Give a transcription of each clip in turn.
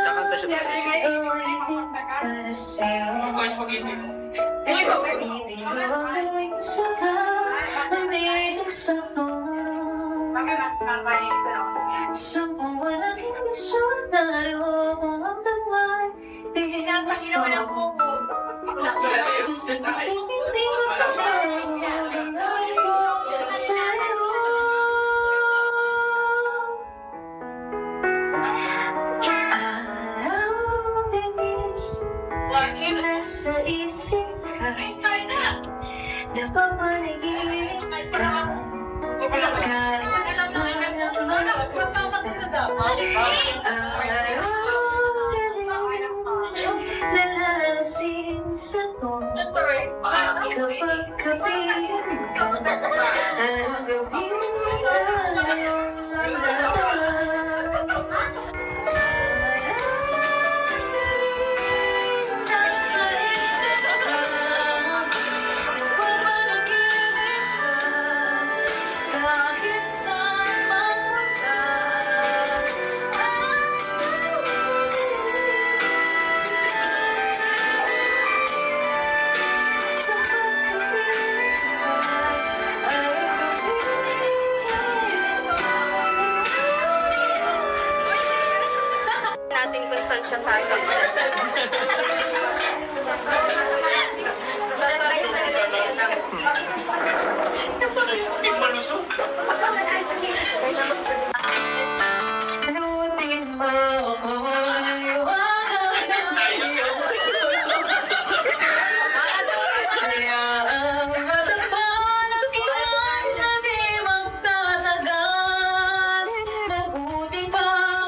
Nakanta siya sa isip. Nasa isip ka, napapanaginip ka, kahit saan naman nalalasing sa ton, kapag kapiling ka, ang gawin ka ngayon. Natin kung saan siya sa success. Step by step siya lang. Salutin mo ako, kaya ang matapanag yan na di magtatagal. Mabuti pa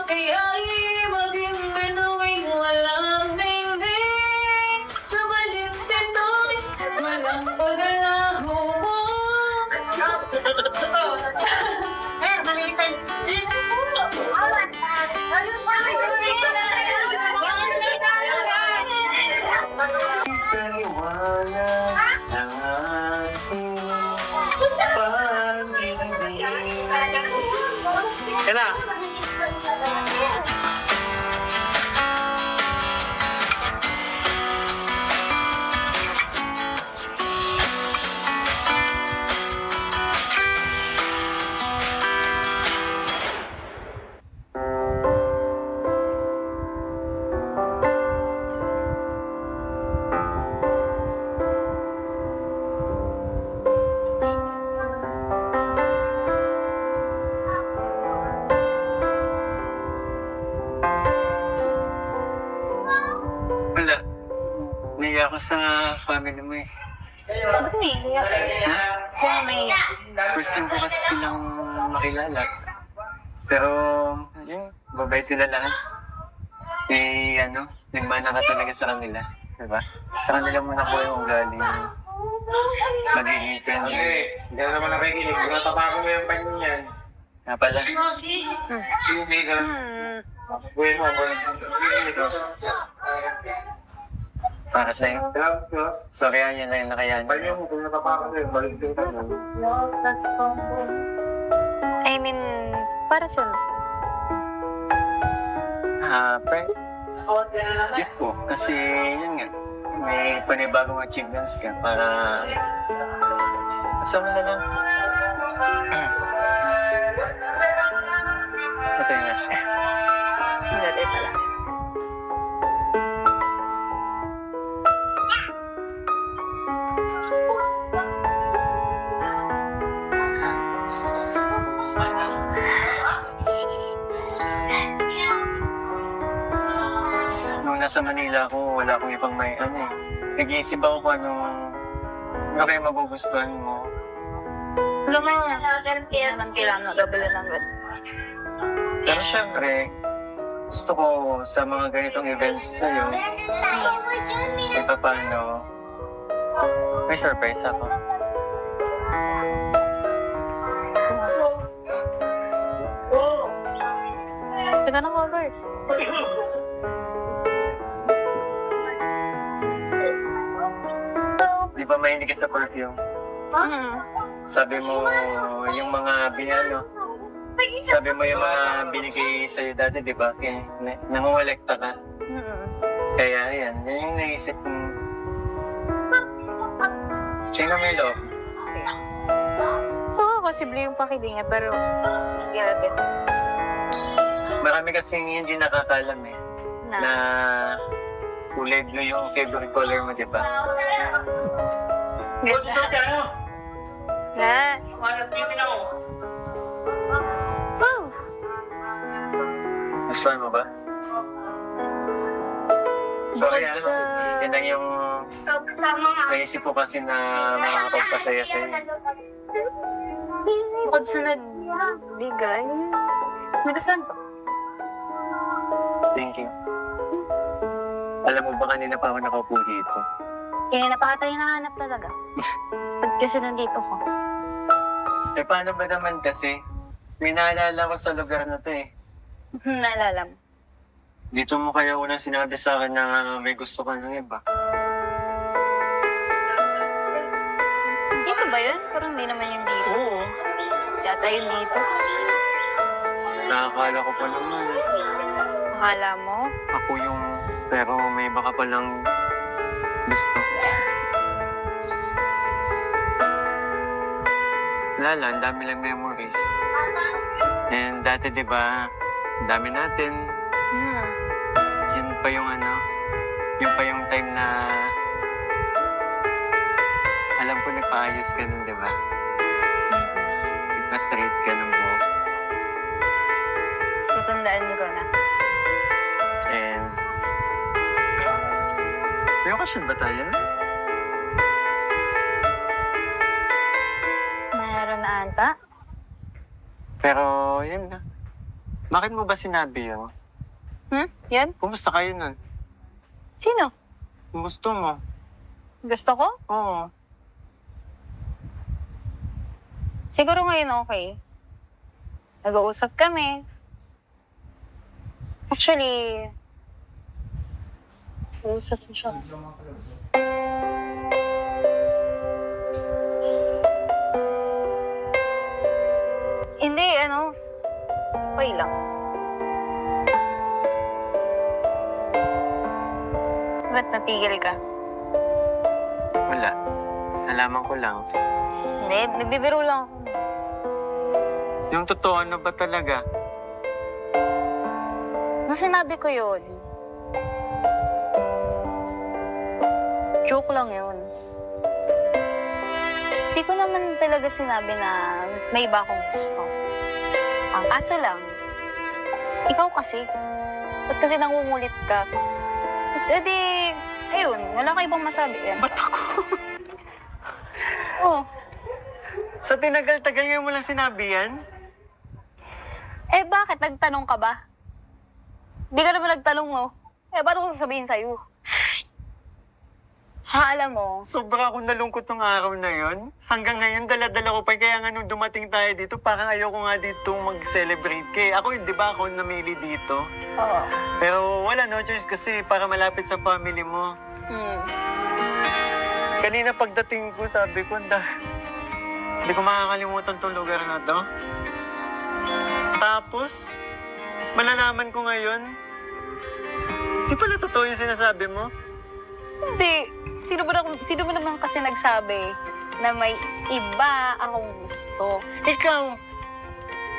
kaya'y maging binuwing walang dingding. Sa balimbing to'y walang pag-alaho mo. Sa liwanag ng ating pag-ibig. Yan na. Wala. Naiya ako sa family mo eh. Ba't may iyak? Ha? Kung may First time ko kasi silang makilala. Pero, yun, babait sila lahat. Eh, nagmana ka talaga sa kanila. Diba? Sa kanila muna po yung ugali. Magiging friendly. Hindi na naman nakikinig. Natapakan mo yung panyo niyan. Nga pala. Sige ka. Buhay mo, buhay mo. Para sa'yo. Sorry, yan na yung nakayan. Panyo mo, kung natapakan mo yun, baligtin ka mo. I mean, para sa Prank. Yes po. Kasi, yun nga. May panibagong achievements ka para... Kasama na lang. Ito yun nga. Hindi pala. Nung nasa Manila ako, wala akong ibang may Nag-iisip ako kung ano kayo magugustuhan mo. Alam mo, hindi naman kailangan magabala ng ganun. Pero syempre, gusto ko sa mga ganitong events sa'yo, kahit pa paano, may surprise ako. Teka na cover. Di ba mahilig ka sa perfume? Sabi mo, yung mga Sabi mo yung mga binigay sa'yo dati, di ba? Kaya nangungolekta ka. Kaya yan yung naisip mo. Tingnan mo yung loob. So, posible yung pakilinga, pero still a bit Marami kasing hindi nakakalam eh. na. Na kulay blue yung favorite color mo, di ba? Na. Wow! Gusto mo ba? Sorry, Bukod sa- yan lang yung naisip ko kasi na makakapagpasaya sa'yo. Bukod sa nagbigay, nagustuhan ko. Thank you. Alam mo ba kanina pa ako nakaupo dito? Kaya napakatay nahanap talaga. Pag kasi nandito ko. Eh paano ba naman kasi? May naalala ko sa lugar na to eh. Naalala mo. Dito mo kaya unang sinabi sa akin na may gusto ka ng iba. Dito ba yun? Parang di naman yung dito. Oo. Yata yung dito. Nakakala ko pa naman. Akala mo? Ako yung... Pero may iba ka palang gusto. Lala, ang dami lang memories. And dati, di ba, ang dami natin. Yun pa yung ano, yun pa yung time na alam ko nagpaayos ka nun, di ba? Nagpa-straight ka ng buhok. Tatandaan ko na. And may okasyon ba tayo na? Mayroon na ata. Pero yun na. Bakit mo ba sinabi yun? Yan? Kumusta kayo nun? Sino? Kung gusto mo? Gusto ko? Oo. Siguro ngayon okay. Nag-uusap kami. Actually, nag-uusap ko siya. Hindi, okay lang. Ba't natigil ka? Wala. Nalaman ko lang. Hindi, nagbibiro lang ako. Yung totoo, ano ba talaga? Nung sinabi ko yun, joke lang yun. Di ko naman talaga sinabi na may iba akong gusto. Ang kaso lang, ikaw kasi. Ba't kasi nangungulit ka? Kasi di, ayun, wala ka ibang masabi yan. Ba't ako? Oo. Sa tinagal-tagal ngayon mo lang sinabi yan? Eh bakit? Nagtanong ka ba? Di ka naman nagtanong, no? Eh, paano ko sasabihin sa'yo? Ha, alam mo, Sobra akong nalungkot ng araw na yon. Hanggang ngayon, dala-dala ko pa. Kaya nga nung dumating tayo dito, parang ayoko nga dito mag-celebrate. Kaya ako, di ba ako namili dito? oo. Pero wala, no choice kasi para malapit sa family mo. Kanina pagdating ko, sabi ko, hindi ko makakalimutan tong lugar na to. Tapos, malalaman ko ngayon, di pala totoo yung sinasabi mo? Hindi. Sino ba naman kasi nagsabi na may iba akong gusto? Ikaw,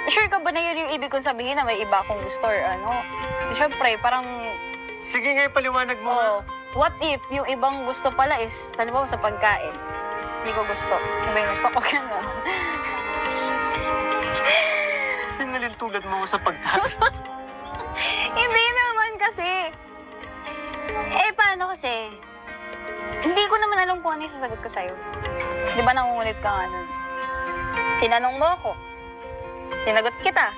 Sure ka ba na yun yung ibig kong sabihin na may iba akong gusto or ano? Siyempre, parang, sige nga ipaliwanag mo nga. oh, what if yung ibang gusto pala is, halimbawa sa pagkain? Hindi ko gusto. Iba yung gusto ko, gano'n. Tinalin tulad mo sa pagkain. Hindi naman kasi. Eh, paano kasi? Hindi ko naman alam kung ano yung sasagot ko sa'yo. Di ba nangungulit ka nga nun? Tinanong mo ako. Sinagot kita.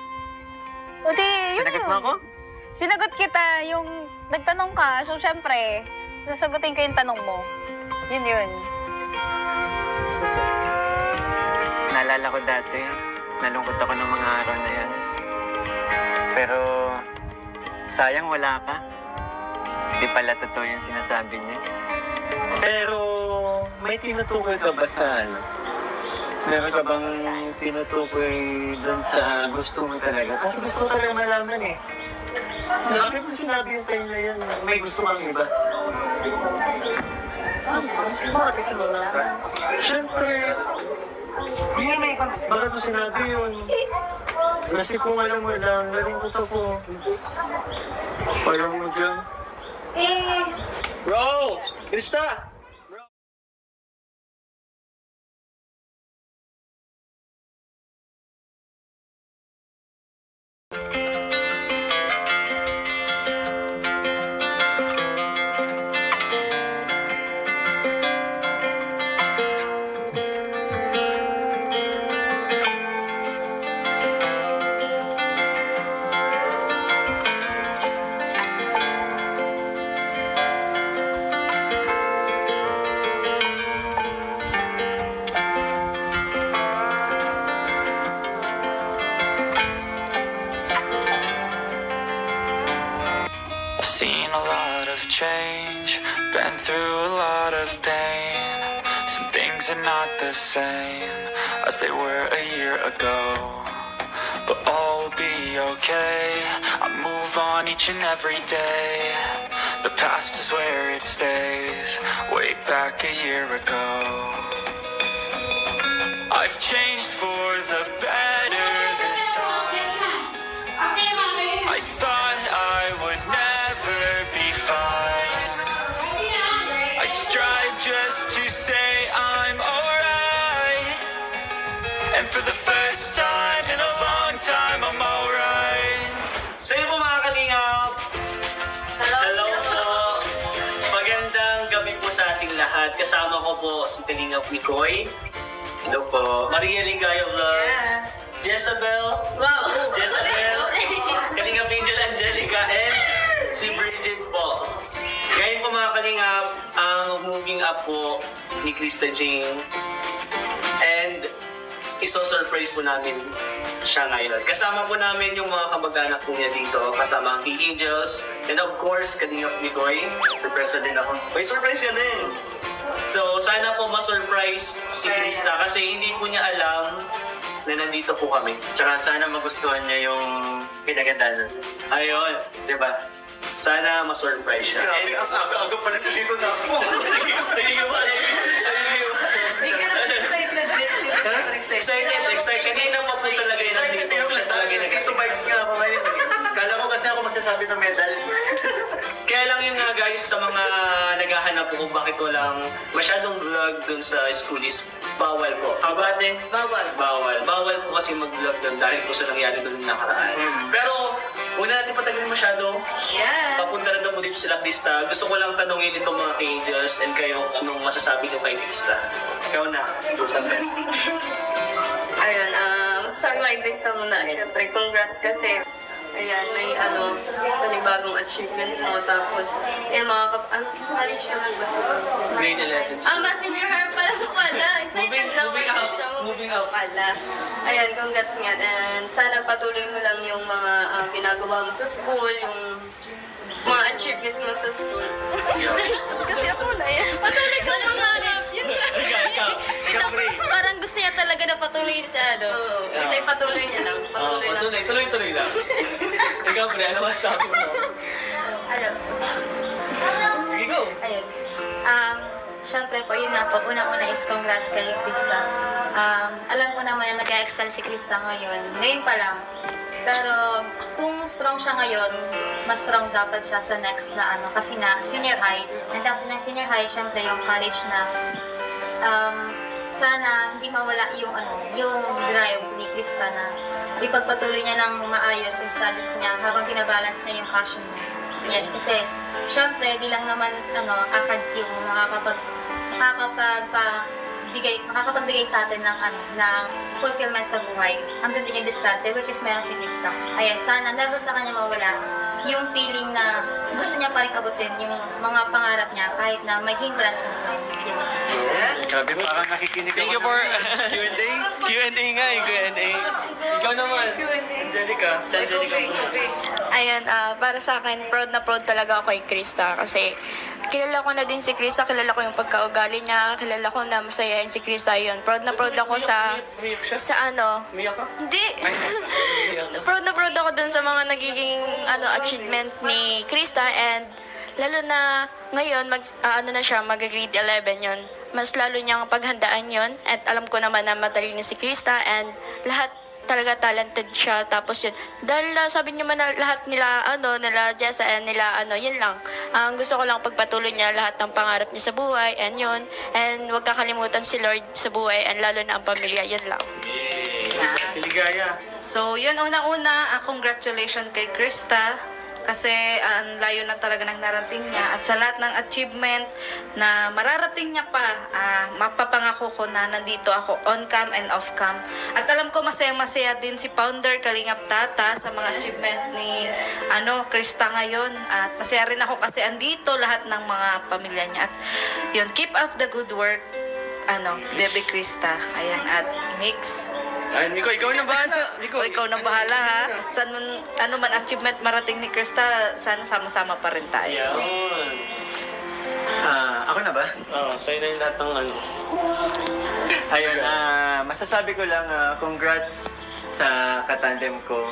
O di, yun Sinagot yun. mo ako? Sinagot kita yung nagtanong ka. So, syempre, sasagutin ko yung tanong mo. Yun yun. Naalala ko dati, nalungkot ako ng mga araw na yan. Pero, sayang wala ka. Di pala totoo yung sinasabi niya. Pero, may tinutukoy ka ba sa Meron ka bang tinutukoy doon sa gusto mo talaga? Kasi gusto mo talaga malaman eh. Bakit mo sinabi yung time na yun? May gusto kang iba. Bakit kasi wala? Siyempre, bakit mo sinabi yun? Kasi kung alam mo lang, galing gusto ko. Alam mo dyan. Eh, Rose! Krista! I've seen a lot of change, been through a lot of pain. Some things are not the same as they were a year ago, but all will be okay. I move on each and every day. The past is where it stays, way back a year ago. I've changed for the better this time. I thought I would never be fine. I strive just to say I'm alright. And for the first time in a long time, I'm alright. Sa'yo po mga kalingap! Hello po! Magandang gabi po sa ating lahat. Kasama ko po si Kalingap Nicoy. Hello po. Maria Ligaya Vlogs. Jezabel. Wow! Jezabel. Kalingap Angel Angelica and si Bridget po. Ngayon po mga kalingap, ang moving up po ni Krista Jane. And iso-surprise po namin siya ngayon. Kasama po namin yung mga kamag-anak po niya dito. Kasama ang Key Angels. And of course, Kalingap Nicoy. Surprise din ako. May surprise ka din. So, sana po ma-surprise si Krista kasi hindi po niya alam na nandito po kami. Tsaka sana magustuhan niya yung pinagandaan. Ayun, di ba? Sana ma-surprise siya. Grabe, ang aga-aga pala nandito na ako. Excited. Kanina pa po talaga yun nandito. Siya talaga yung Dito vibes nga ako ngayon. Kala ko kasi ako magsasabi ng medal. Kaya lang yun nga guys, sa mga naghahanap po kung bakit walang masyadong vlog dun sa school is bawal po. Kabate? Bawal po kasi mag-vlog dun dahil po sa nangyari dun nakaraan. Pero, huwag na natin patagalin masyado. Yeah! Papunta na daw po dito sila Krista. Gusto ko lang tanungin itong mga angels and kayo anong masasabi nyo kay Krista. Ikaw na, Isabel. Ayun, sa live base na muna. Siyempre, congrats kasi ayan, may panibagong achievement mo. Tapos, yan mga college naman ba? Grade 11. Senior high pa lang pala. Excited na Moving up. pala. Ayan, congrats nga. And sana patuloy mo lang yung mga ginagawa mo sa school, yung mga achievement mo sa school. Kasi ako na yan. Patuloy ko lang nga rin. Yun lang. Ikaw, Bri. parang gusto niya talaga na patuloy sa Kasi patuloy niya lang. Patuloy lang. Tuloy lang. Ikaw, Pre, ano masasabi mo? Ano? Sige, go. Ayun. Syempre po, yun nga po, unang-una is congrats kay Krista. Alam ko naman na nag-excel si Krista ngayon. Ngayon pa lang. Pero kung strong siya ngayon, mas strong dapat siya sa next na kasi na senior high. Nandang siya ng senior high, syempre yung college na sana hindi mawala yung drive ni Krista na ipagpatuloy niya ng maayos yung studies niya habang binabalance niya yung passion niya. Yan. Kasi syempre, di lang naman ACADS yung makakapagbigay sa atin ng fulfillment sa buhay. Ang ganda niyang diskarte, which is meron si Krista. Ayan, sana never sa kanya mawala yung feeling na gusto niya pa rin abutin yung mga pangarap niya kahit na may hindrance sa buhay. Yes. Grabe, parang nakikinig ako. Thank you for Q&A. Q&A nga eh, Q&A. Ikaw naman, Angelica. Si Angelica. Ayan, para sa akin, proud na proud talaga ako kay Krista kasi kilala ko na din si Krista, kilala ko yung pagkaugali niya, kilala ko na masayain si Krista yun. Proud na proud ako Umiyak siya? sa ano. Umiyak ka? Hindi. Proud na proud ako dun sa mga nagiging achievement ni Krista, and lalo na ngayon na siya, mag-grade 11 yun. Mas lalo niyang paghandaan yun, at alam ko naman na matalino si Krista, and lahat talaga talented siya. Tapos yun, dahil sabi niyo man na lahat nila, nila Jessa and nila, yun lang. Ang gusto ko lang pagpatuloy niya lahat ng pangarap niya sa buhay, and yun. And huwag kakalimutan si Lord sa buhay, and lalo na ang pamilya, yun lang. Yes. Tiligaya. So, yun, una-una, congratulations kay Krista. Kasi ang layo na talaga ng narating niya. At sa lahat ng achievement na mararating niya pa, mapapangako ko na nandito ako on cam and off cam. At alam ko masaya-masaya din si Founder Kalingap Tata sa mga achievement ni Krista ngayon. At masaya rin ako kasi andito lahat ng mga pamilya niya. At yun, keep up the good work, Baby Krista. Ayan, at Mix. Ay, Miko, ikaw na bahala. Miko, O ikaw na bahala ha. Sa ano man achievement marating ni Krista, sana sama-sama pa rin tayo. Yan. Ako na ba? Sa'yo na yung lahat ng Ayun, masasabi ko lang, congrats sa katandem ko,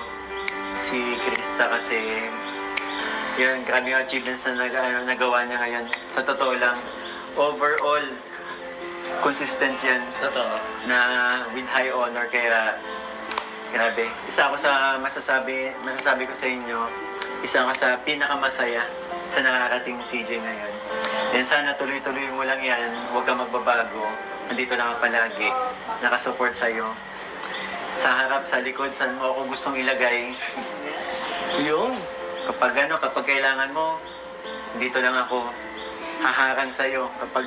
si Krista, kasi yun, grabe yung achievements na nagawa niya ngayon. Sa totoo lang, overall, consistent yan Totoo. na with high honor, kaya grabe. Isa ako sa masasabi ko sa inyo, isa ka sa pinakamasaya sa nakarating CJ ngayon. And sana tuloy-tuloy mo lang yan, huwag kang magbabago. Nandito lang ako palagi, nakasupport sa'yo. Sa harap, sa likod, saan mo ako gustong ilagay. Yung? Kapag kailangan mo, dito lang ako haharang sa'yo. Kapag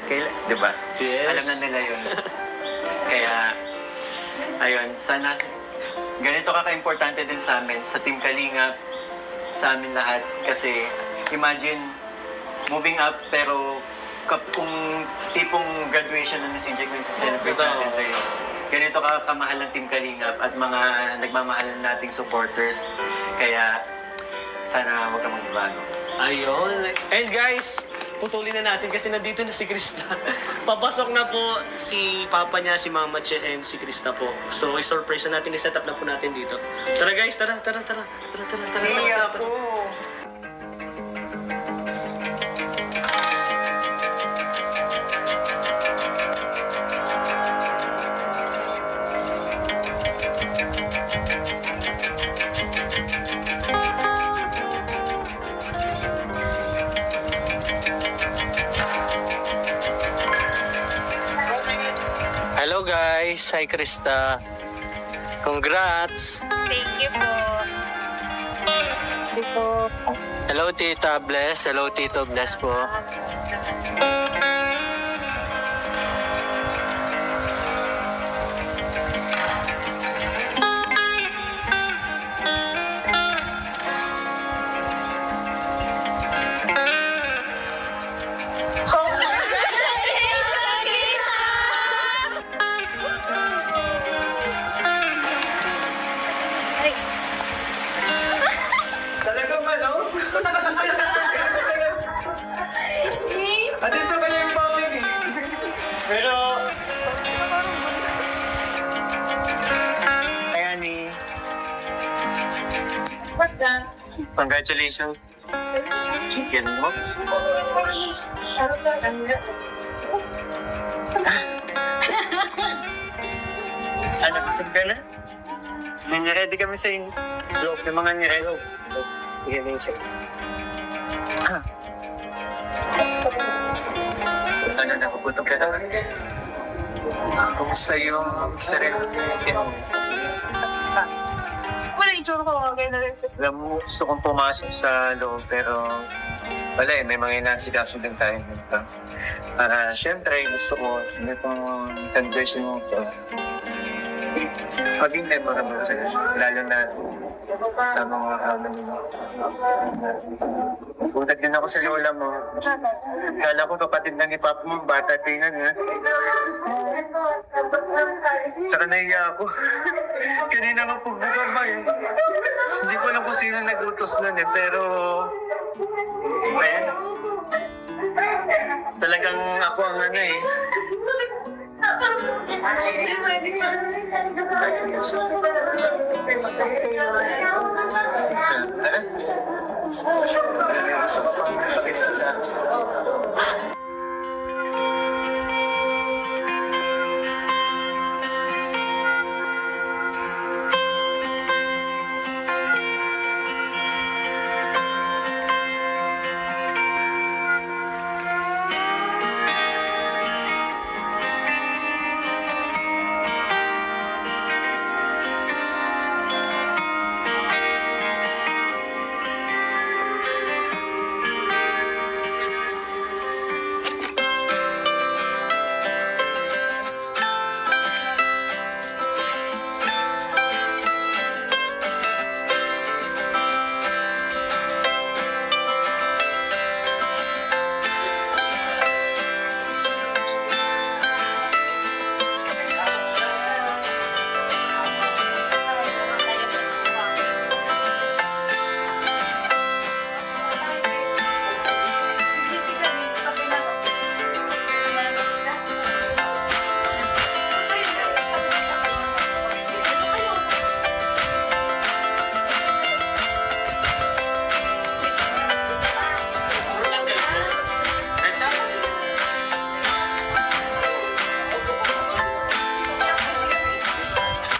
di ba? Yes. Alam na nila yun. Kaya, ayun, sana ganito ka-importante din sa amin, sa Team Kalingap, sa amin lahat. Kasi, imagine, moving up, pero kung tipong graduation na ni CJ kung celebrate natin tayo, ganito ka kamahal ng Team Kalingap at mga nagmamahal nating supporters. Kaya, sana huwag ka magbabago. Ayun. And guys, putulin na natin kasi nandito na si Krista. Papasok na po si papa niya, si mama Che, and si Krista po. So, i-surprise na natin, i-set up na po natin dito. Tara guys, tara. Iya po! Hello guys, hi Krista. Congrats. Thank you po. Hello Tita Bless, hello Tito Bless po. Talaga ba, no? Andito ka yung family. Pero... Ayan eh. Congratulations. Chicken mo. Ano, busog ka na? Ready kami sa inyo. Loob ng mga nirelo. Sige na yung sa'yo. Ano, nakuputok ka daw? Kumusta yung sarili mo? Wala yung tsura ko, okay na rin. Alam mo, gusto kong pumasok sa loob, pero wala eh, may mga inasikaso din tayo dito. Para syempre, gusto ko, hindi pong conversion mo ito. Maging memorable sa'yo, lalo na sa mga Sudag din ako sa lola mo. Kala ko kapatid ng ipap mo, bata tingnan ha. Tsaka naiya ako. Kanina nga pagbukan ba yun? Hindi ko alam kung sino nag-utos nun eh, pero... Ayan. Talagang ako ang ano eh.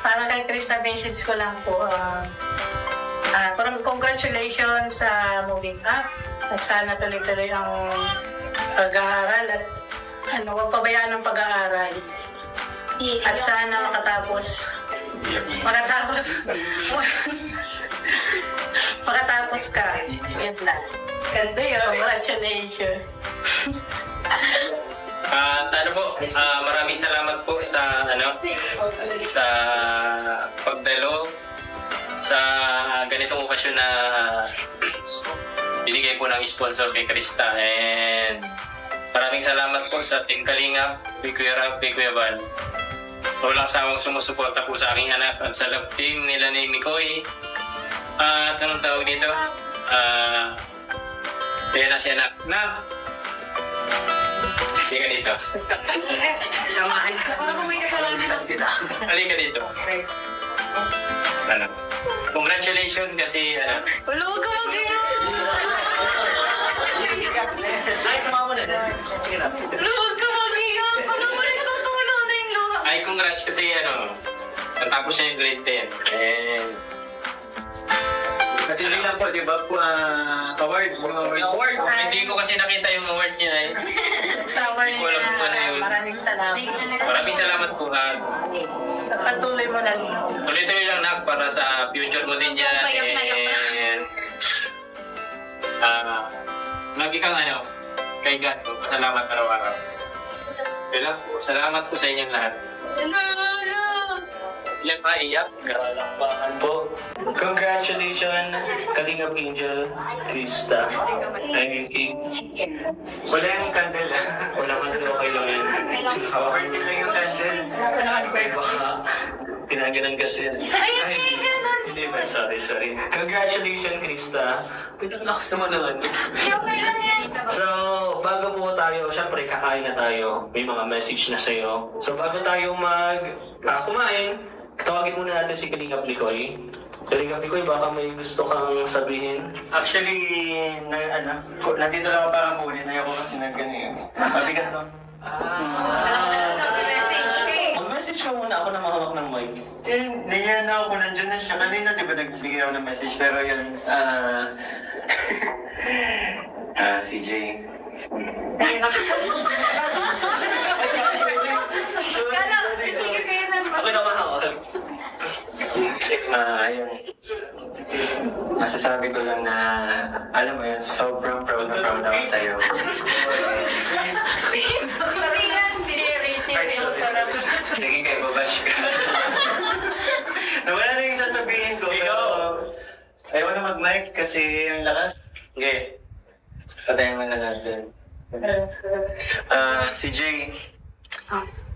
Para kay Krista, message ko lang po, congratulations sa moving up at sana tuloy-tuloy ang pag-aaral at huwag pabayaan ang pag-aaral. At sana makatapos ka. Yan lang. Ganda yun. Congratulations. Sana po, maraming salamat po sa sa pagdalo sa ganitong okasyon na binigay po ng sponsor kay Krista, and maraming salamat po sa Team Kalingap, kay Kuya Rab, kay Kuya Val. Walang sawang sumusuporta po sa aking anak at sa love team nila ni Mikoy. At anong tawag dito? Kaya na si anak na halika dito. Halika dito. Congratulations kasi Wala, huwag ka Ay, sama mo na. Sige na. Huwag ka mag-iyak. Alam mo rin, tutulong na yung luha. ay congrats kasi natapos siya yung grade 10. And At hindi lang po, di ba po, award. award. Hindi ko kasi nakita yung award niya eh. Summer Hindi ko alam kung ano yun. maraming salamat. Maraming salamat po ha. Patuloy mo lang. Tuloy-tuloy lang nak para sa future mo din yan. Payak na yak And lagi kang kay God po. Salamat araw-araw. Kaya po, salamat po sa inyong lahat. Ilan pa iyak? Po. Congratulations, Kalingap Angel, Krista. Wala yung candle. Wala ka na okay lang yan. Hawakan niyo lang yung candle. Ay, baka pinaganan kasi. Ay, hindi ganun. Hindi ba? Sorry. Congratulations, Krista. Pwede ang lakas naman ng So, bago po tayo, syempre kakain na tayo. May mga message na sa'yo. So, bago tayo kumain, tawagin muna natin si Kalingap Nicoy. Kalingap Nicoy, baka may gusto kang sabihin? Actually, nandito lang ako para kunin. Ayoko kasi mabigat no? Mag-message ka muna ako na mahawak ng mic. Nandiyan na ako, nandiyan na siya. Kanina, di ba nagbigay ako ng message? Pero yun, CJ. Sige kayo na. Ako na mahawak. Ayun. Masasabi ko lang na, alam mo yun, sobrang proud na proud ako sa'yo. Sige kayo, babash ka. Nawala na yung sasabihin ko, pero ayaw na mag-mic kasi ang lakas. Okay. Patayin mo na natin. Si Jay,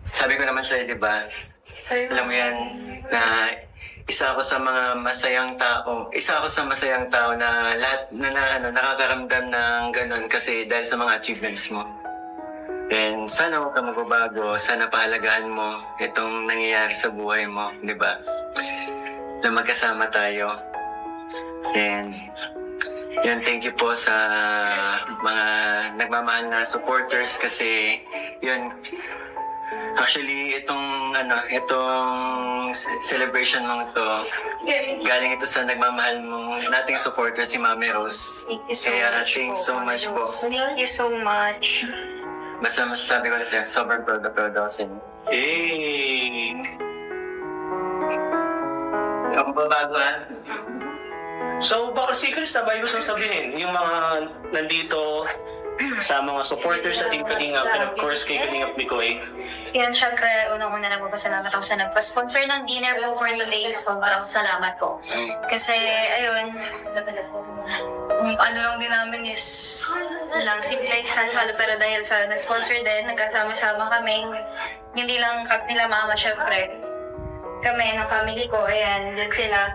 sabi ko naman sa'yo, di ba? Alam mo yan, na isa ako sa masayang tao na lahat nakakaramdam ng ganun kasi dahil sa mga achievements mo. And sana huwag ka magbabago, sana pahalagahan mo itong nangyayari sa buhay mo, di ba? Na magkasama tayo. And yun, thank you po sa mga nagmamahal na supporters kasi yun, actually itong celebration mong to, galing ito sa nagmamahal mong nating supporter si Mami Rose. Kaya thanks so much po. Thank you so much. Basta masasabi ko sa'yo, sobrang proud ako sa inyo. Hey! Ang babaguhan. So, baka si Chris, tabayo gusto sabihin, yung mga nandito sa mga supporters sa Team Kalingap and of course kay Kalingap Mikoy. Yan, syempre, unang-una nagpapasalamat ako sa nagpa-sponsor ng dinner po for today. Sobrang salamat po. Kasi, ayun, ano lang din namin is lang simple salo pero dahil sa nag-sponsor din, nagkasama-sama kami. Hindi lang nila mama, syempre. Kami ng family ko, ayan, din sila.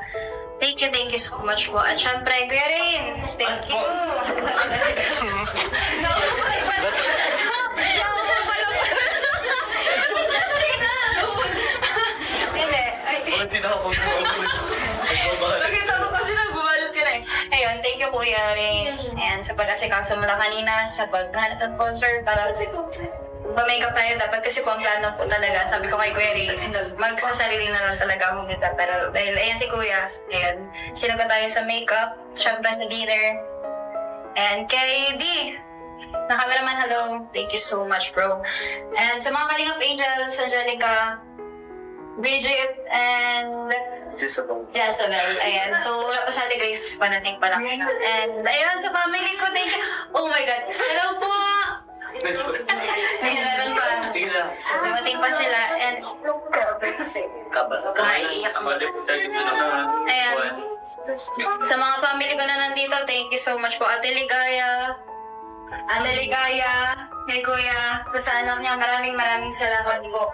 Thank you so much po. At syempre, Kuya Rin, thank you. Hindi na ako Nakita ko kasi nagbubalot ka na eh. Ayun, thank you Kuya Rin. And sa pag-asikaso mo na kanina, sa paghanap ng sponsor, para pa-makeup tayo dapat kasi po ang plano po talaga. Sabi ko kay Kuya Rin, magsasarili na lang talaga akong kita. Pero dahil ayan si Kuya, ayan, sinagot tayo sa makeup, syempre sa dinner. And kay D, na cameraman, hello. Thank you so much, bro. And sa mga Kalingap Angels, Angelica, Bridget, and Jezabel. Ayan. So, wala pa sa ating Grace, panating pa lang. And ayun, sa family ko, thank you. Oh my God. Hello po! May nalang pa. Sige na. Dumating pa sila. And naiiyak ako. Ayan. Sa mga family ko na nandito, thank you so much po. Ate Ligaya, kay Kuya, sa anak niya, maraming salamat po.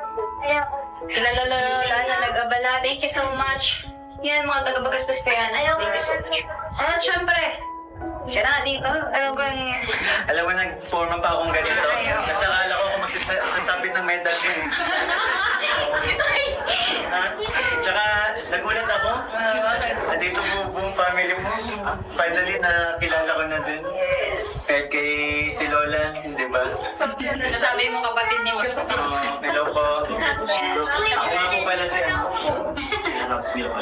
Kilala na nag-abala, thank you so much. Yan, mga taga-Bagastas pa yan. Thank you so much. At syempre, siya na dito. Ano ko yung... Alam mo, nag-forma pa akong ganito. Nasakala ko kung magsasabit ng medal mo. Tsaka, nagulat ako. Bakit? Andito mo buong family mo. Finally, nakilala ko na din. Yes. Kahit kay si Lola, di ba? Sabi mo kapatid ni mo. Hello po. Ako nga po pala si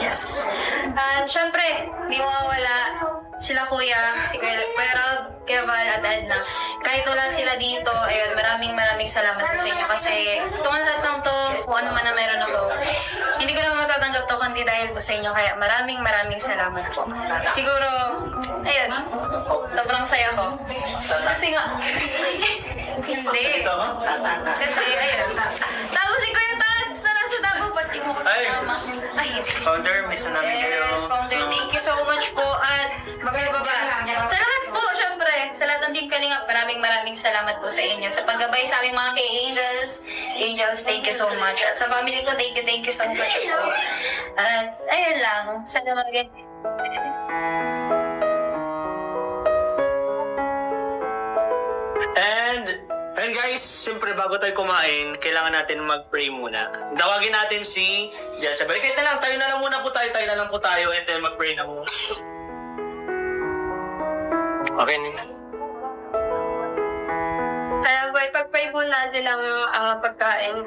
Yes. At syempre, di mawawala sila Kuya, si Kuya Rob, Kuya Val, at Edna. Kahit wala sila dito, ayun, maraming salamat po sa inyo kasi itong lahat ng to, kung ano man na meron ako, hindi ko naman matatanggap to kundi dahil po sa inyo. Kaya maraming salamat po. Siguro, ayun, sobrang saya ko. Kasi nga, hindi. Kasi, ayun. Tapos si Kuya Tats na nasa Davao, ba't di mo ko sinama? Ay, hindi. Founder, miss na namin kayo. Yes, founder, thank you so much po. At sino ba? Sa lahat po, syempre, sa lahat ng Team Kalingap, maraming salamat po sa inyo. Sa paggabay sa aming mga Angels, thank you so much. At sa family ko, thank you so much po. At ayun lang, sana magiging... And guys, siyempre bago tayo kumain, kailangan natin mag-pray muna. Tawagin natin si Jezabel. Kahit na lang, tayo na lang muna po tayo, and then mag-pray na muna. Okay, Nina. Kaya po, ipag-pray po natin ang pagkain.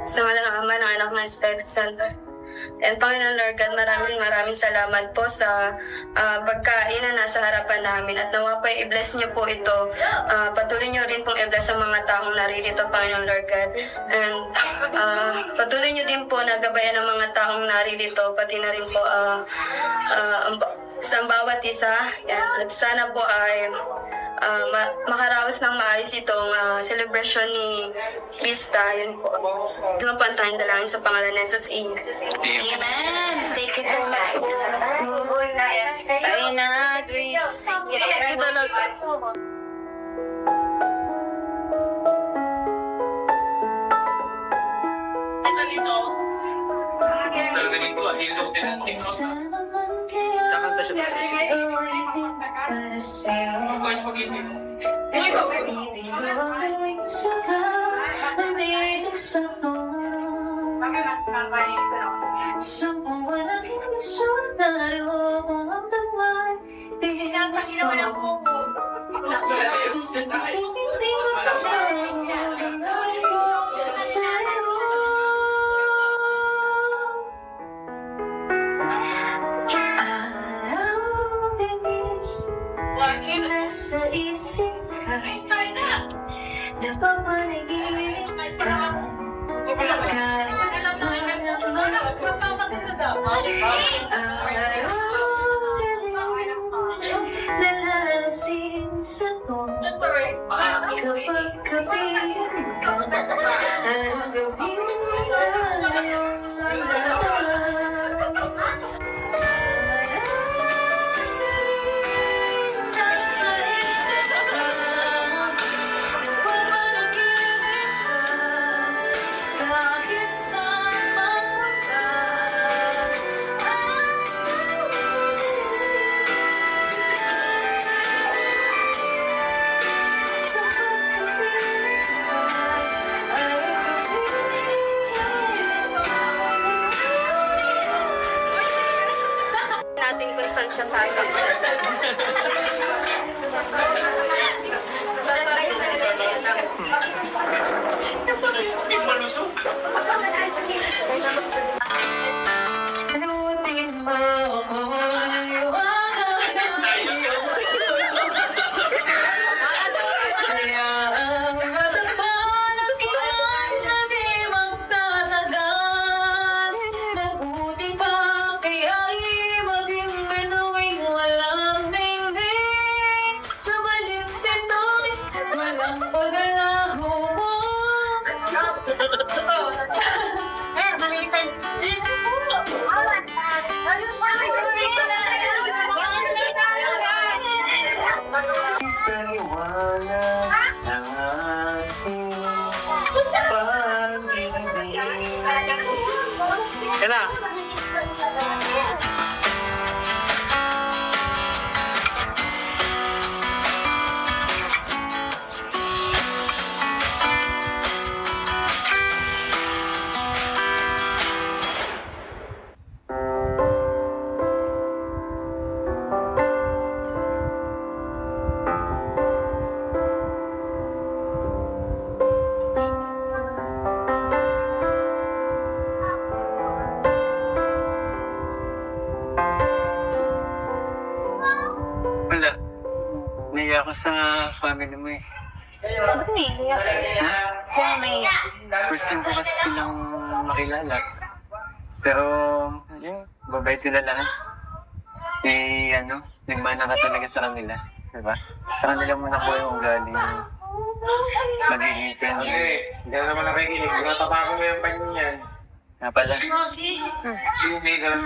Sa ngalan ng Ama, ng Anak, ng Espiritu Santo. And Panginoon Lord God, maraming salamat po sa pagkain na nasa harapan namin. At nawa po i-bless niyo po ito. Patuloy niyo rin pong i-bless ang mga taong naririto, Panginoon Lord God. And patuloy niyo din po na gabayan ang mga taong naririto, pati na rin po sa bawat isa. Yan. At sana po ay makaraos ng maayos itong celebration ni Krista. Yun po. Ito po ang tayong dalangin sa pangalan ng Jesus. Amen! Thank you so much po. Yes. Ayun na, Luis. Thank you talaga. Talaga dito, hilog din natin. Nakanta siya sa isip. Of course, mag-hilog. Sa isip ka, napapaligid ka, kahit saan nalalasing sa to, kapag kapiling ka, ang gawin tayong Natin kung saan siya sasaksak. Step by step lang. Hindi malusog. Sa liwanag ng ating pag-ibig. Yan na. Wala. Naiya ako sa family mo eh. Ba't may iyak? Ha? Kaya may iyak. First time ko kasi silang makilala. Pero, yun, babait sila lahat. Eh, ano, nagmana ka talaga sa kanila. Diba? Sa kanila muna ko yung ugali. Magiging friendly. Hindi na naman nakikinig. Tinatapakan mo yung panyo niyan. Nga pala. Sumay ka.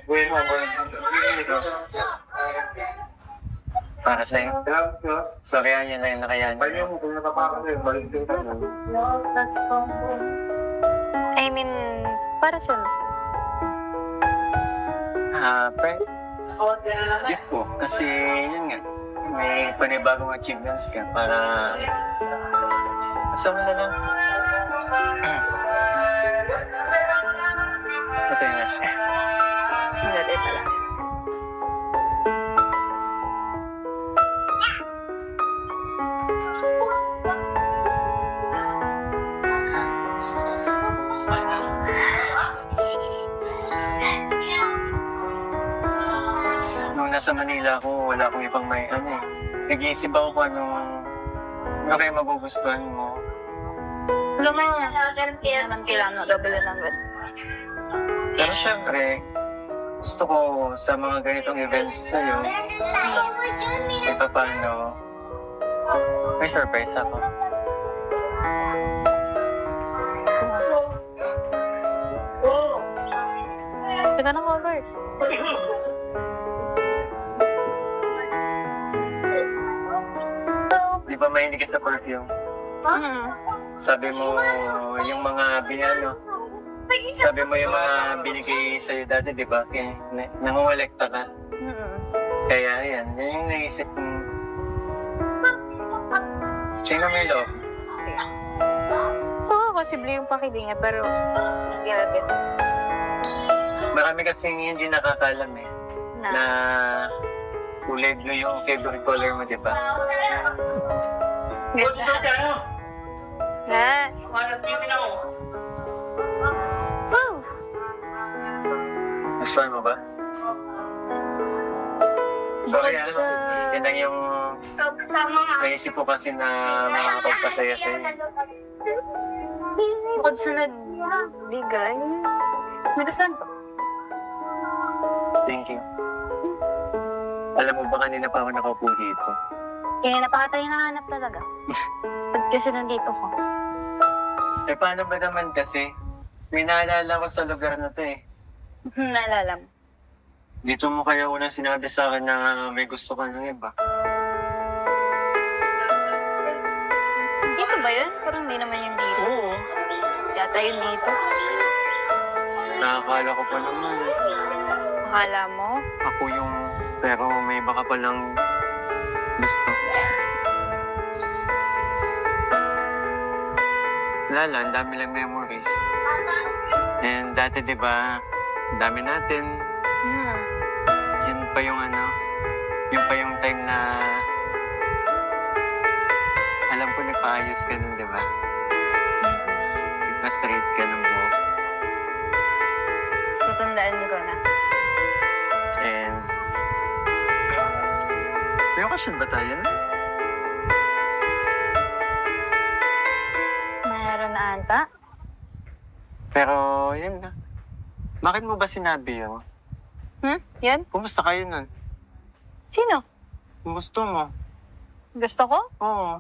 Buhay mo, buhay mo. Para sa'yo. Sorry, yan lang yung nakayanan. Panyo mo, kung natapakan mo yun, balik din ka na. I mean, para sa'yo. Friend, yes po. Kasi, yun nga, may panibagong achievements ka para kasama na lang. Ito yun nga. Hindi pala. Nung nasa Manila ako, wala akong ibang may ano eh. Nag-iisip ako kung ano kayo magugustuhan mo. Alam mo, kaya naman kailangan magabalan ng good. Pero syempre, gusto ko sa mga ganitong events sa'yo, kahit pa paano, may surprise ako. Ganda ng cover. Di ba mahilig ka sa perfume? Sabi mo, yung mga binano, Sabi mo yung mga binigay sa'yo dati, di ba? Kaya nangungulekta ka. Kaya yan yung naisip ko. Sino may loob? Ito ako, posible yung pakilinga, pero sige natin. Marami kasing hindi nakakalam eh. Na kulay blue yung favorite color mo, di ba? Na. Wow! Gusto mo ba? Sorry, yan lang yung naisip ko kasi na makakapagpasaya sa'yo. Bukod sa nagbigay, nagustuhan ko. Thank you. Alam mo ba kanina pa ako nakaupo dito? Kaya napakatay nahanap talaga. Pag kasi nandito ko. Eh paano ba naman kasi? May naalala ko sa lugar na to eh. Naalala mo. Dito mo kaya unang sinabi sa akin na may gusto ka ng iba. Dito ba yun? Parang hindi naman yung dito. Oo. Yata yun dito. Nakakala ko pa naman. Akala mo? Ako yung... Pero may iba ka palang gusto. Wala lang, ang dami lang memories. And dati diba, ang dami natin. Yun pa yung ano, yun pa yung time na alam ko nagpaayos ka nun, diba? Nagpa-straight ka ng buhok. Tutundaan ko na. And... May okasyon ba tayo na? Meron na ata. Pero, yun na. Bakit mo ba sinabi yun? Yan? Kumusta kayo nun? Sino? Gusto mo? Gusto ko? Oo.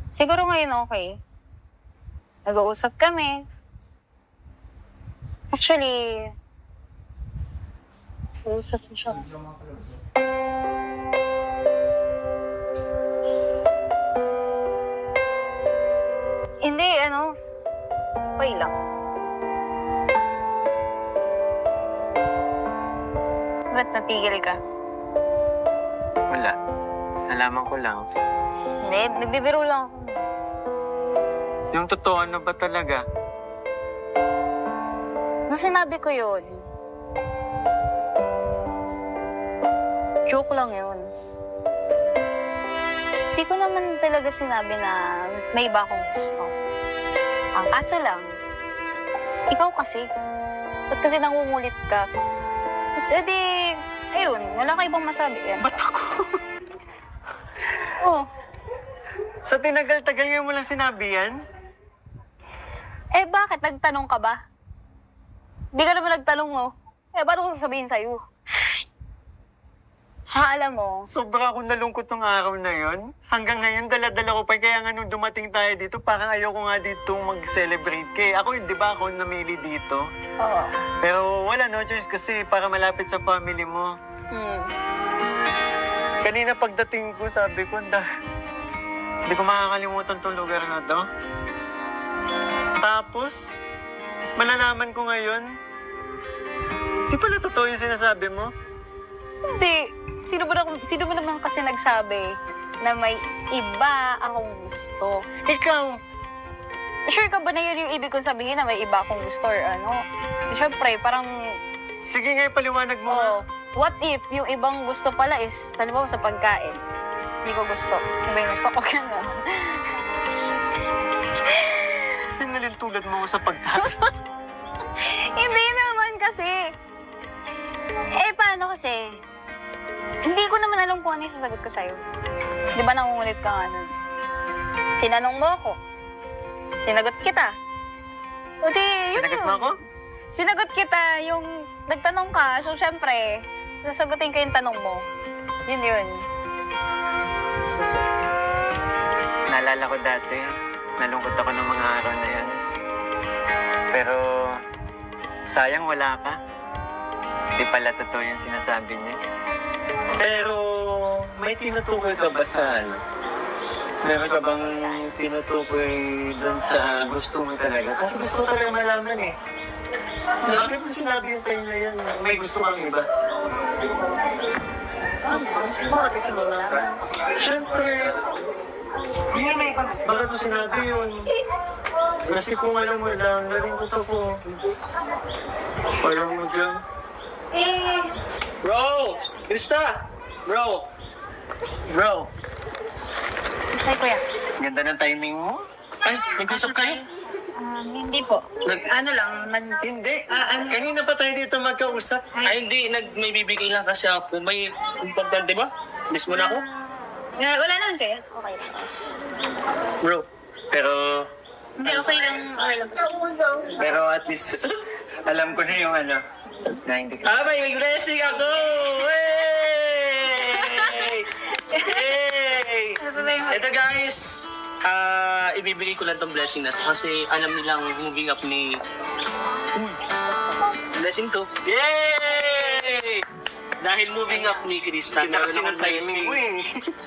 Siguro ngayon okay. Nag-uusap kami. Actually, nag-uusap na siya. Hindi, okay lang. Ba't natigil ka? Wala. Nalaman ko lang. Hindi, nagbibiro lang ako. Yung totoo, ano ba talaga? Nung sinabi ko yun, joke lang yun. Hindi ko naman talaga sinabi na may iba akong gusto. Ang kaso lang, ikaw kasi, ba't kasi nangungulit ka? Tapos edi, ayun, wala ka ibang masabi. Yan. Ba't ako? Oo. Sa tinagal-tagal ngayon mo lang sinabi yan? Eh bakit? Nagtanong ka ba? Di ka naman nagtanong mo. Eh, ba't ko sasabihin sa'yo? Ha, alam mo, Sobra akong nalungkot ng araw na yon. Hanggang ngayon, dala-dala ko pa. Kaya nga nung dumating tayo dito, parang ayoko nga dito mag-celebrate. Kaya ako, di ba ako namili dito? oo. Pero wala no choice kasi para malapit sa family mo. Kanina pagdating ko, sabi ko, hindi ko makakalimutan tong lugar na to. Tapos, malalaman ko ngayon, di pala totoo yung sinasabi mo? Hindi. Sino ba naman kasi nagsabi na may iba akong gusto? Ikaw, Sure ka ba na yun yung ibig kong sabihin na may iba akong gusto or ano? Siyempre, parang, sige nga ipaliwanag mo. oh, what if yung ibang gusto pala is, halimbawa sa pagkain, hindi ko gusto. Iba yung gusto ko, gano'n. Pinalintulad mo sa pagkain. Hindi naman kasi. Eh, paano kasi? Hindi ko naman alam kung ano yung sasagot ko sa'yo. Di ba nangungulit ka nga nun? Tinanong mo ako. Sinagot kita. O di, yun Sinagot yun. mo ako? Sinagot kita yung nagtanong ka. So, syempre, sasagutin ko yung tanong mo. Yun yun. Naalala ko dati, nalungkot ako ng mga araw na yan. Pero, sayang wala ka. Di pala totoo yung sinasabi niya. Pero, may tinutukoy ka ba sa Meron ka bang tinutukoy doon sa gusto mo talaga? Kasi gusto ko talaga malaman eh. Bakit mo sinabi yung time na yun? May gusto kang iba? Bakit kasi wala ka? Siyempre, yun eh. Bakit mo sinabi yun? Kasi kung alam mo lang, naring gusto ko. Alam mo dyan. Bro! Krista! Bro! Bro, Ay, kuya. ganda ng timing mo. Ay, nag-usap kayo? Hindi po. Hindi. Kanina pa tayo dito magkausap. Ay, hindi. May bibigay lang kasi ako. May importante ba? Miss mo na ako? Wala naman kuya. Okay lang. Bro. Pero... Hindi, okay lang. Okay lang. Pero at least, alam ko na yung ano, na hindi ka. may blessing ako! Hey! Hey! Ito guys, ibibigay ko lang tong blessing na to kasi alam nilang moving up ni... Blessing to. Yay! Dahil moving up ni Krista, Kita kasi ng timing mo eh.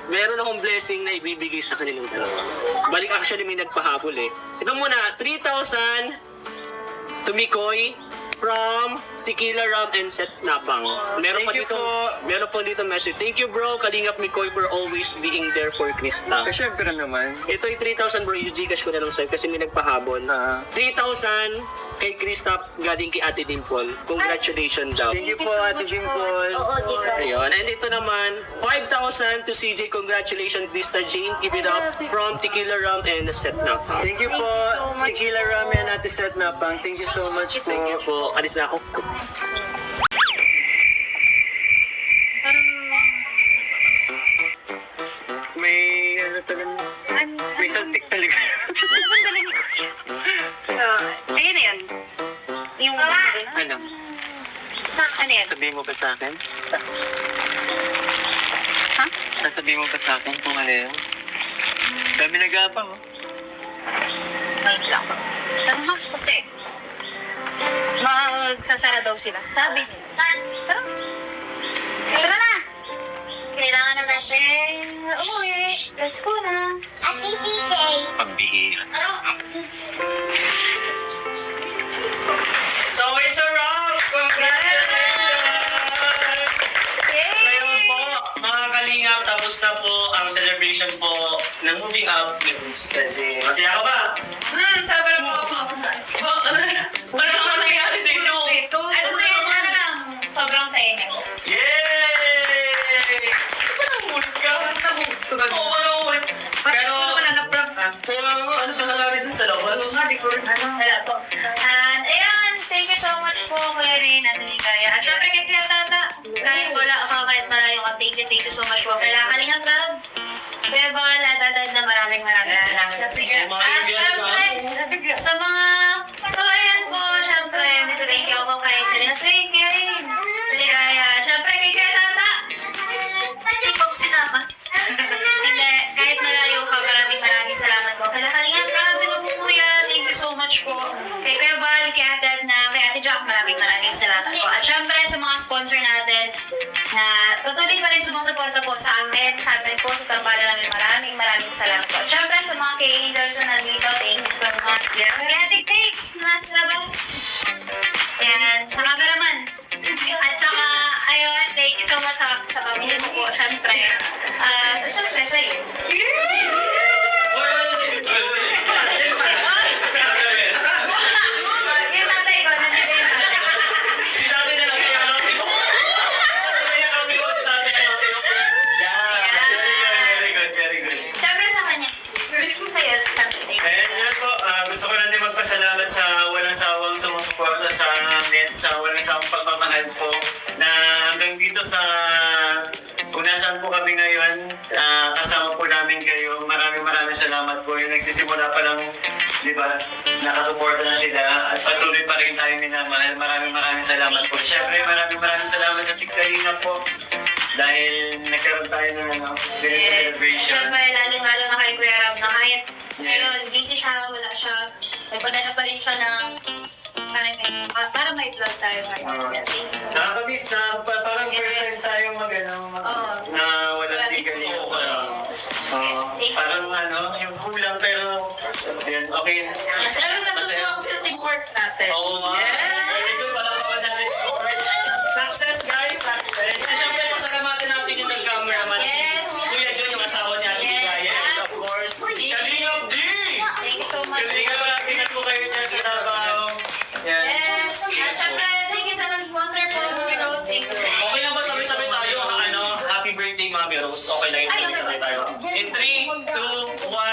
meron akong blessing na ibibigay sa kanilang dalawa. Balik actually may nagpahabol eh. Ito muna, 3,000 to Mikoy from Tequila Rum and Set Napang. Meron Thank you po dito message. Thank you bro, Kalingap Mikoy for always being there for Krista. Siyempre naman. Ito ay 3,000 bro, i-Gcash ko na lang sa'yo kasi may nagpahabol. 3,000 kay Krista galing kay Ate Dimple. Congratulations daw. Thank you po, Ate Dimple. Oo, dito. Ayun. And ito naman, 5,000 to CJ. Congratulations, Krista Jane. Keep it up from Tequila Rum and Set Napang. Thank you po, so much Tequila Ramen, Ate Set Napang. Thank you so much po. Thank you po. Alis na ako. May ano talaga, may saltik talaga. Ayun na yun. Yung gusto na. Ano? Ano yan? Sabihin mo ba sa akin? Ha? Sasabihin mo ba sa akin kung ano yun? Dami nag-aabang oh. Wait lang. Ano kasi? Masasara daw sila. Sabi tara. Tara na! Kailangan na natin umuwi. Let's go na. Si DJ. Pagbihira. So it's a wrap! Congratulations! Ngayon po, mga kalingap, tapos na po ang celebration po ng moving up ni Krista. Masaya ka ba? Sabi mo ako. Ano ang nangyari dito? Ano ba yan? Ano lang? Sobrang sa inyo. Yay! Ulit ka? Oo, ulit. Pero, ano ba nangyari dun sa labas? Wala po. And ayan, thank you so much po, Kuya Rain at Ligaya. At syempre kay Kuya Tata, kahit wala ako, kahit malayo ka, thank you so much po. Kaya Kalingap Rob, Kuya Bal, at na maraming salamat. At syempre, sa mga, so ayan po, syempre, nito thank you ako kay Kalingap Rain, Kuya Rain, Ligaya. Syempre kay Kuya Tata, hindi ko sinama. Hindi, kahit malayo ka, maraming salamat po. Kaya Kalingap Rob, hello po Kuya, thank you so much po. Kay Kuya Bal, kay Ate Edna, kay Ate Jack, maraming salamat po. At syempre sa mga sponsor natin na patuloy pa rin sumusuporta po sa amin po sa tambala namin, maraming salamat po. At syempre sa mga K-Angels na nandito, thank you so much. Kay Ate Cakes, nasa labas. Yan, sa cameraman. At saka, ayun, thank you so much sa pamilya mo po, syempre. At syempre sa iyo. Yung tatay ko, nandito yung tatay ko. Si tatay na lang kaya kami ko. Kaya kami ko si tatay na kami ko. Very good, very good. Siyempre sa kanya. Sa'yo, syempre. And yun po, gusto ko lang din magpasalamat sa walang sawang sumusuporta sa amin, sa walang sawang pagmamahal po, na hanggang dito sa kung nasaan po kami ngayon, kasama po namin kayo. Maraming salamat po. Yung nagsisimula pa lang, di ba, nakasuporta na sila at patuloy pa rin tayo minamahal. Maraming salamat po. Siyempre, maraming salamat sa Tigkalinga po dahil nagkaroon tayo ng ganito celebration. Siyempre, lalong-lalo na kay Kuya Rob na kahit ngayon, busy siya, wala siya. Nagpadala pa rin siya ng para may vlog tayo ngayon. Thank you so much. Nakakamiss na parang first time tayo na wala si Galing. Parang yung kulang pero ayan, okay na. Pero natutuwa ako sa teamwork natin. Oo nga. Very good, palakpakan natin. Success guys, success. And syempre, pasalamatan natin yung nag-cameraman si Kuya John, yung asawa niya, Ate Ligaya. And of course, Kalingap D! Thank you so much. Kalingap po kayo niya, kinabaho. Yan. Yes. At syempre, thank you sa nag-sponsor po, Mami Rose. Thank you so much. Okay lang ba sabay-sabay tayo? Happy birthday, Mami Rose. Okay lang yun, sabay-sabay tayo. In 3, 2, 1.